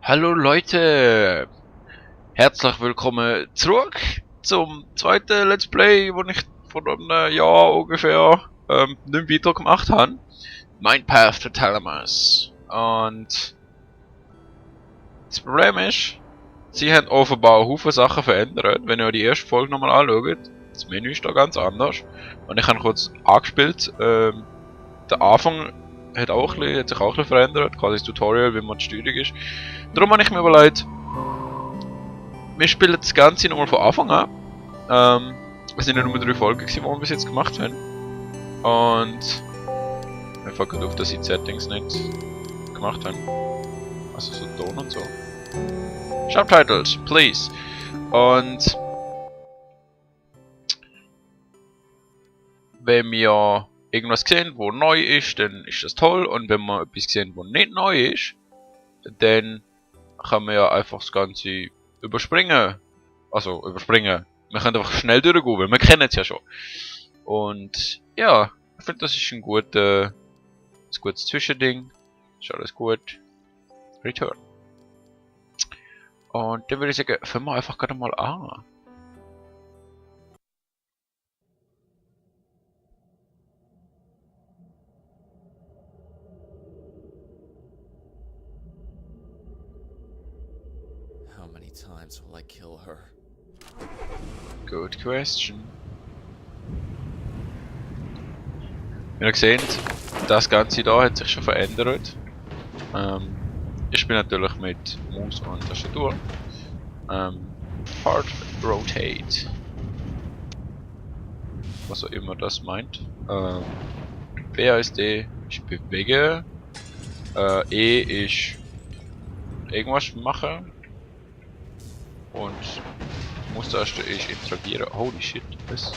Hallo Leute, herzlich willkommen zurück zum zweiten Let's Play, wo ich vor einem Jahr ungefähr nicht weiter gemacht habe. Mein Path to Talamus. Und das Problem ist, sie haben offenbar einen Haufen Sachen verändert. Wenn ihr die erste Folge nochmal anschaut, das Menü ist da ganz anders. Und ich habe kurz angespielt, der Anfang hat sich auch ein bisschen verändert, quasi das Tutorial, wie man die Steuerung ist. Darum habe ich mir überlegt, wir spielen das Ganze nochmal von Anfang an. Es sind ja nur 3 Folgen gewesen, die wir bis jetzt gemacht haben. Und mir fällt gerade auf, dass ich die Settings nicht gemacht habe. Also so Ton und so. Subtitles, please. Und wenn wir irgendwas sehen, wo neu ist, dann ist das toll. Und wenn wir etwas sehen, wo nicht neu ist, dann kann man ja einfach das Ganze überspringen. Also überspringen. Wir können einfach schnell durchgehen, weil wir kennen es ja schon. Und ja, ich finde, das ist ein gutes Zwischending. Ist alles gut. Return. Und dann würde ich sagen, fangen wir einfach gerade mal an. How many times will I kill her? Good question. Wie ihr seht, das Ganze da hat sich schon verändert. Ich spiele natürlich mit Maus und Tastatur. Hard Rotate. Was auch immer das meint. WASD ist bewegen. E ist irgendwas machen. Und Maustaste ist interagieren. Holy shit, was?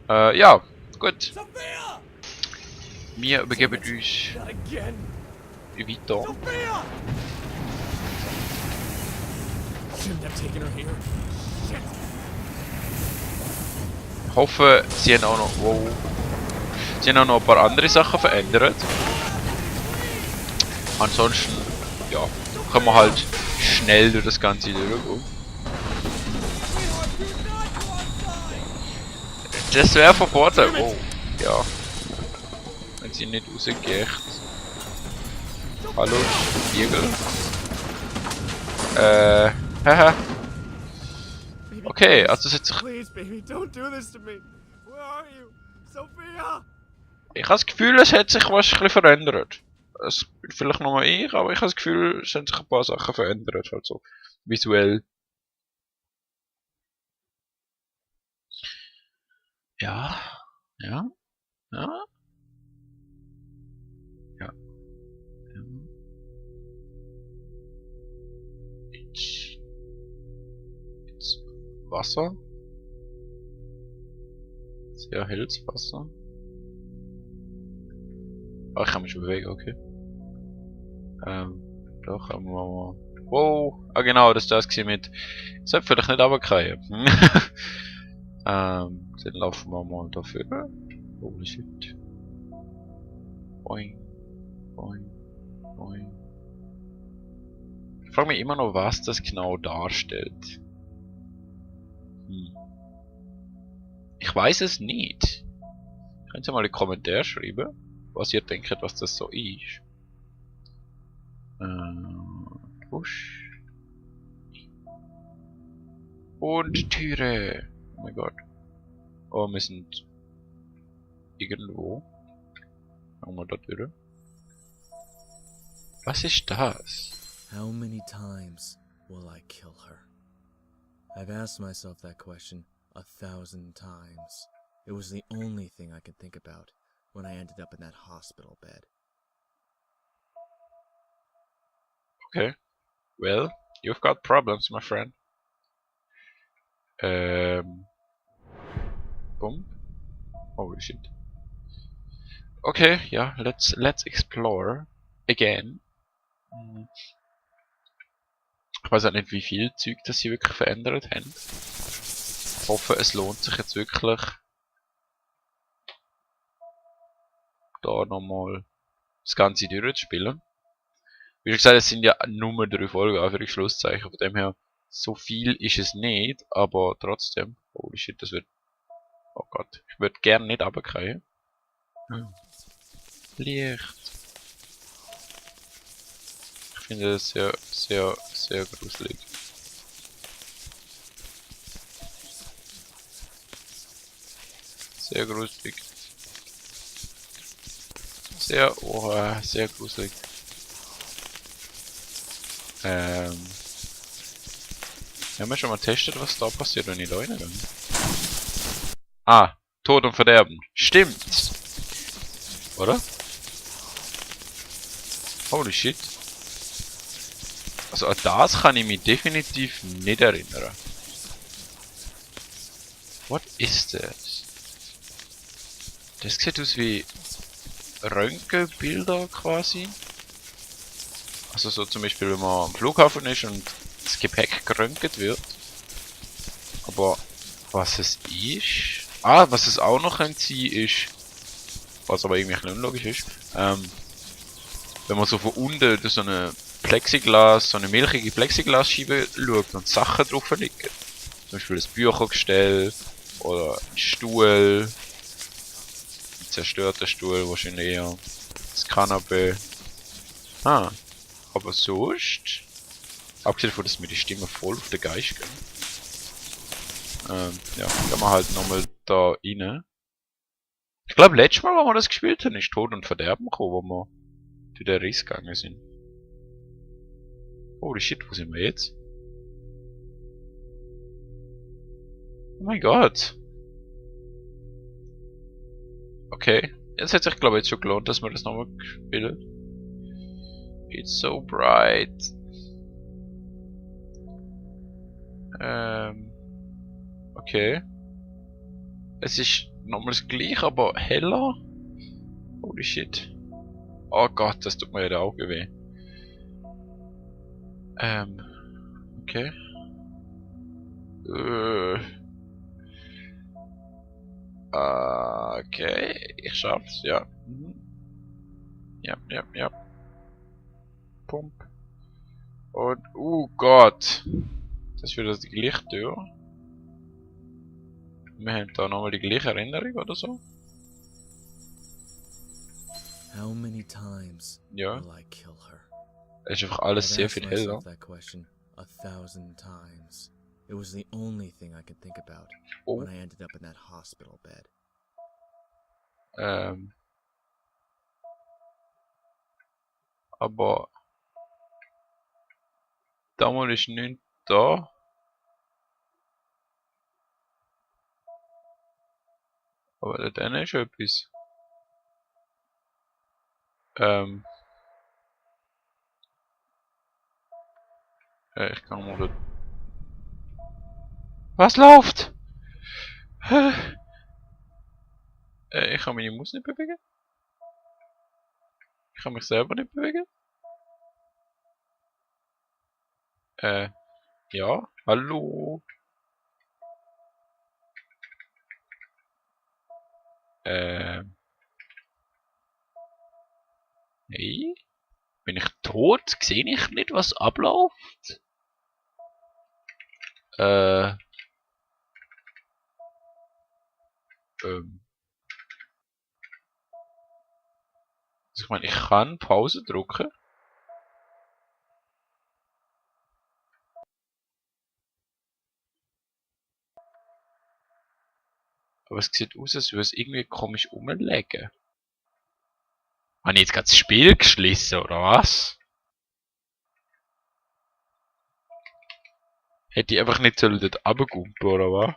Ja, gut. Sophia! Wir begeben uns Not again! weiter. Sophia! Shouldn't have taken her here. Shit! Ich hoffe, sie haben auch noch, sie haben auch noch ein paar andere Sachen verändert. Ansonsten, ja, können wir halt schnell durch das Ganze durchgehen. Das wäre von Vorteil. Oh, ja. Wenn sie nicht rausgeht. Hallo, Spiegel. Haha. Okay, also es hat sich. Please, baby, don't do this to me. Where are you? Sophia! Ich habe das Gefühl, es hat sich was ein bisschen verändert. Es bin vielleicht nochmal ich, aber ich habe das Gefühl, es haben sich ein paar Sachen verändert, halt so visuell. Ja, ja, ja, ja, ja. Jetzt Wasser. Sehr helles Wasser. Ah, ich kann mich schon bewegen, okay. Da können wir mal. Wow! Ah genau, das ist das gewesen mit. Ich sollte vielleicht nicht runterfallen. Dann laufen wir mal dafür. Holy shit. Boing. Boing. Boing. Ich frage mich immer noch, was das genau darstellt. Ich weiß es nicht. Könnt ihr mal in die Kommentare schreiben, was ihr denkt, was das so ist. Push. Und Türe. Oh mein Gott. Oh, wir sind irgendwo. Machen wir da durch. Was ist das? How many times will I kill her? I've asked myself that question 1,000 times. It was the only thing I could think about when I ended up in that hospital bed. Okay. Well, you've got problems, my friend. Boom. Holy shit. Okay, ja, let's explore again. Ich weiß auch nicht, wie viel Zeug das sie wirklich verändert haben. Ich hoffe, es lohnt sich jetzt wirklich, da nochmal das Ganze durchzuspielen. Wie gesagt, es sind ja nur 3 Folgen, einfach Schlusszeichen. Von dem her, so viel ist es nicht, aber trotzdem. Holy shit, das wird. Oh Gott, ich würde gerne nicht runterkriegen. Licht. Ich finde das sehr, sehr, sehr gruselig. Sehr gruselig. Sehr, oh, sehr gruselig. Haben wir schon mal getestet, was da passiert, wenn ich da reingehe? Ah, Tod und Verderben. Stimmt. Oder? Holy shit. Also an das kann ich mich definitiv nicht erinnern. What is this? Das sieht aus wie Röntgenbilder quasi. Also so zum Beispiel, wenn man am Flughafen ist und das Gepäck geröntgt wird. Aber was es ist... Ah, was es auch noch sein ist, was aber irgendwie ein bisschen unlogisch ist, wenn man so von unten durch so eine Plexiglas, so eine milchige Plexiglasscheibe schaut und Sachen drauf liegen. Zum Beispiel das Büchergestell oder ein Stuhl, ein zerstörter Stuhl wahrscheinlich eher, das Kanapee. Ah, aber sonst, abgesehen davon, dass mir die Stimme voll auf den Geist gehen. Ja, gehen wir halt nochmal da rein. Ich glaube, letztes Mal, wo wir das gespielt haben, ist Tod und Verderben gekommen, wo wir durch den Riss gegangen sind. Holy shit, wo sind wir jetzt? Oh mein Gott. Okay. Jetzt hat sich, glaube ich, jetzt schon gelohnt, dass wir das nochmal spielen. It's so bright. Okay. Es ist nochmal das gleiche, aber heller. Holy shit. Oh Gott, das tut mir ja die Augen weh. Okay. Okay, ich schaff's, ja. Ja, ja, ja. Pump. Und, Gott. Das ist wieder die gleiche Tür. Wir haben da nochmal die gleiche Erinnerung oder so. How many times Ja. will I kill her? Es ist einfach alles I've sehr asked viel heller. myself that question 1,000 times. It was the only thing I could think about Oh. when I ended up in that hospital bed. Aber damals ist nichts da. Aber dann ist etwas. Ich kann mal dort. Was läuft? Ich kann meine Maus nicht bewegen. Ich kann mich selber nicht bewegen. Ja. Hallo. Nee. Bin ich tot? Sehe ich nicht, was abläuft? Also ich meine, ich kann Pause drücken. Aber es sieht aus, als würde es irgendwie komisch rumlegen. Habe ich jetzt gerade das Spiel geschlossen, oder was? Hätte ich einfach nicht sollen dort runtergumpen, oder was?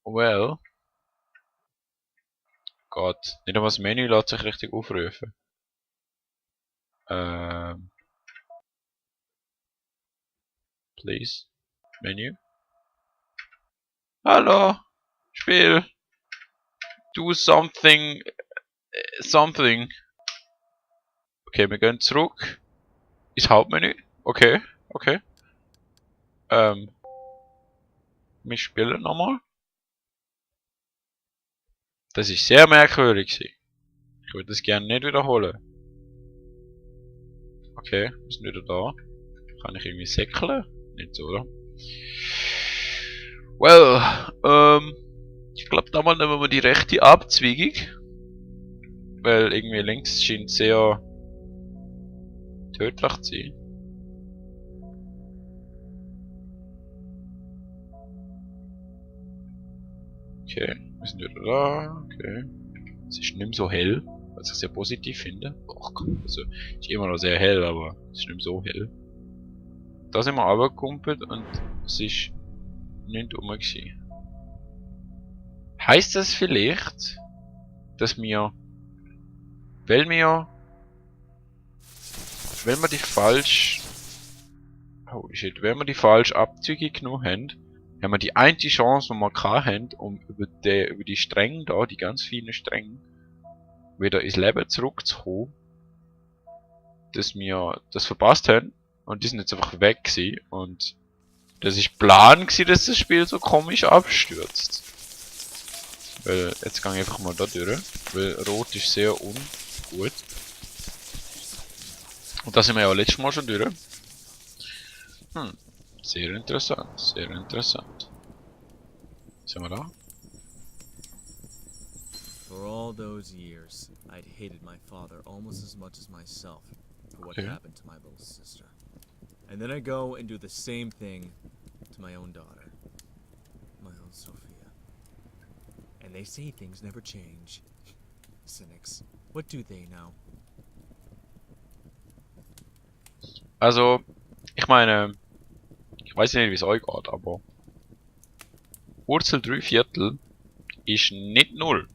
Well. Gott, nicht einmal das Menü lässt sich richtig aufrufen. Please. Menü. Hallo. Spiel. Do something. Something. Okay, wir gehen zurück. Ist Hauptmenü. Okay, okay. Wir spielen nochmal. Das ist sehr merkwürdig gewesen. Ich würde das gerne nicht wiederholen. Okay, wir sind wieder da. Kann ich irgendwie säckeln? Nicht so, oder? Well, ich glaube, da mal nehmen wir die rechte Abzweigung. Weil irgendwie links scheint sehr tödlich zu sein. Okay, wir sind wieder da. Okay. Es ist nicht mehr so hell, was ich sehr positiv finde. Och, also, es ist immer noch sehr hell, aber es ist nicht mehr so hell. Da sind wir runtergekumpelt und es ist nicht rum gewesen. Heißt das vielleicht, dass wir, weil wir die falsch, holy shit, wenn wir die falsche Abzüge genommen haben wir die einzige Chance, die wir haben, um über die Stränge da, die ganz feinen Stränge, wieder ins Leben zurückzukommen, dass wir das verpasst haben und die sind jetzt einfach weg gewesen und das ist Plan gewesen, dass das Spiel so komisch abstürzt. Weil, jetzt gehe ich einfach mal da durch, weil Rot ist sehr ungut. Und da sind wir ja letztes Mal schon durch. Sehr interessant, sehr interessant. Sind wir da? For all those years, I'd hated my father almost as much as myself for what Okay. happened to my little sister. And then I go and do the same thing to my own daughter, my own Sophia. And they say things never change. Cynics. What do they know? Also, ich meine, ich weiß nicht, wie es euch geht, aber Wurzel 3/4 ist nicht 0.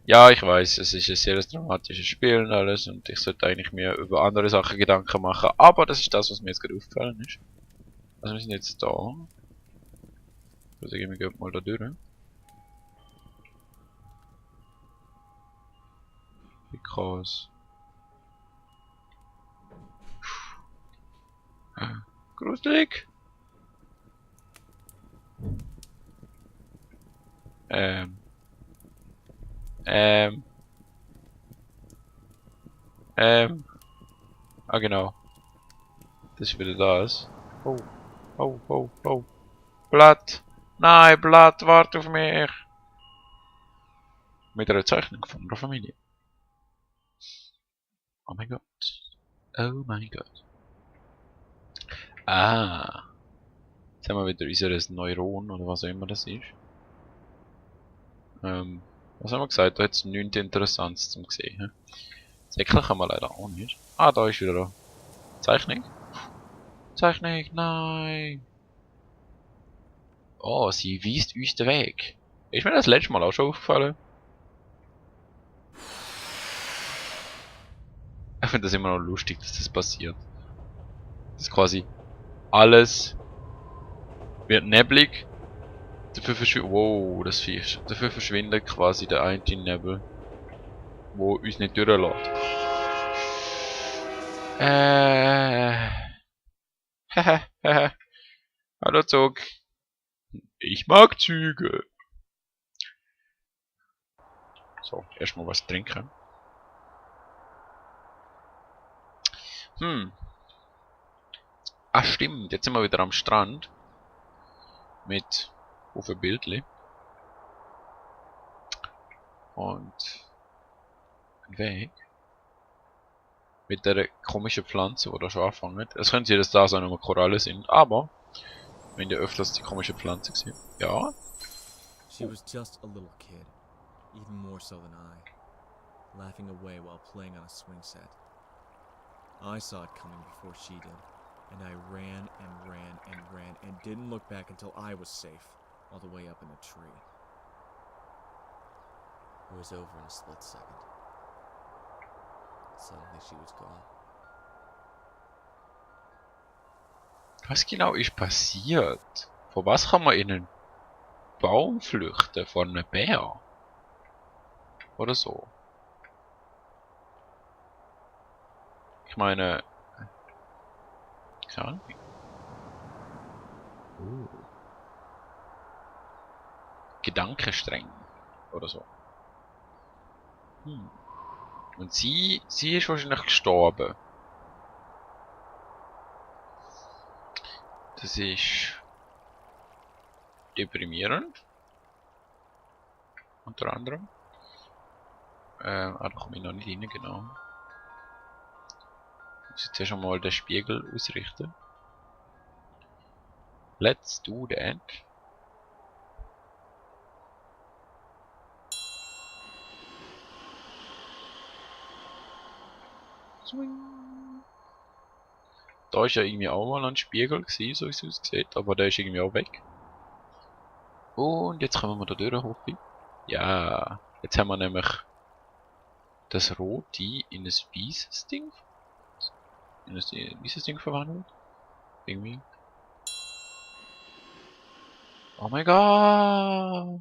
Ja, ich weiß, es ist ein sehr dramatisches Spiel und alles und ich sollte eigentlich mir über andere Sachen Gedanken machen, aber das ist das, was mir jetzt gerade aufgefallen ist. Also wir sind jetzt da. Also gehen wir mal da durch. Because... Gruselig! Ah genau. Das ist wieder das. Oh, oh, oh, oh. Blatt! Nein, Blatt, warte auf mich! Mit einer Zeichnung von der Familie. Oh mein Gott. Oh mein Gott. Ah. Jetzt haben wir wieder unser Neuron oder was auch immer das ist. Was haben wir gesagt? Da hat es nichts Interessantes zum sehen. He? Säckchen kann man leider auch nicht. Ah, da ist wieder da. Zeichnung. Zeichnung, nein. Oh, sie weist uns den Weg. Ist mir das letzte Mal auch schon aufgefallen? Ich finde das immer noch lustig, dass das passiert. Das ist quasi alles wird neblig. Dafür verschwindet. Wow, das Viech. Dafür verschwindet quasi der eine Nebel, wo uns nicht durchlässt. Hallo Zug. Ich mag Züge. So, erstmal was trinken. Ah stimmt, jetzt sind wir wieder am Strand. Mit auf ein Bildli. Und ein Weg. Mit der komischen Pflanze, die da schon anfangen. Es könnte sein, dass das auch nur Korallen sind, aber wenn ihr öfters die komische Pflanze gesehen. Ja. She was just a little kid, even more so than I, laughing away while playing on a swing set. I saw it coming before she did, and I ran and ran and ran and didn't look back until I was safe, all the way up in a tree. It was over in a split second. Suddenly she was gone. Was genau ist passiert? Vor was kann man in einen Baum flüchten? Vor einem Bär? Oder so? Ich meine... Keine Ahnung. Gedankenstreng. Oder so. Und sie ist wahrscheinlich gestorben. Das ist... deprimierend. Unter anderem. Da komme ich noch nicht rein, genau. Ich muss jetzt schon mal den Spiegel ausrichten. Let's do that. Swing. Da ist ja irgendwie auch mal ein Spiegel gewesen, so wie es aussieht, aber der ist irgendwie auch weg. Und jetzt kommen wir da durch, hoffe ich. Ja, jetzt haben wir nämlich das Rote in ein weißes Ding. In ein weißes Ding verwandelt. Irgendwie. Oh mein Gott!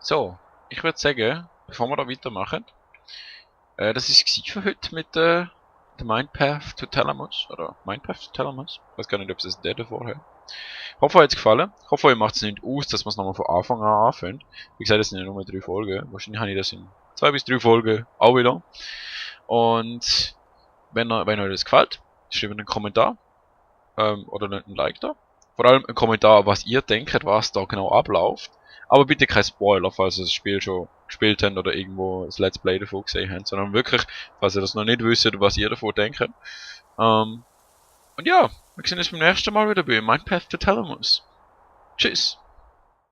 So, ich würde sagen, bevor wir da weitermachen, das ist es für heute mit der Mindpath to Thalamus, oder Mindpath to Thalamus. Ich weiß gar nicht, ob es der davor hat. Ich hoffe, euch hat es gefallen. Ich hoffe, euch macht es nicht aus, dass man es nochmal von Anfang an anfängt. Wie gesagt, das sind ja nur 3 Folgen. Wahrscheinlich habe ich das in 2 bis 3 Folgen auch wieder. Und wenn euch das gefällt, schreibt einen Kommentar. Oder einen Like da. Vor allem einen Kommentar, was ihr denkt, was da genau abläuft. Aber bitte kein Spoiler, falls ihr das Spiel schon gespielt habt oder irgendwo das Let's Play davon gesehen habt, sondern wirklich, falls ihr das noch nicht wisst, was ihr davon denkt. Und ja, wir sehen uns beim nächsten Mal wieder bei Mindpath to Thalamus. Tschüss!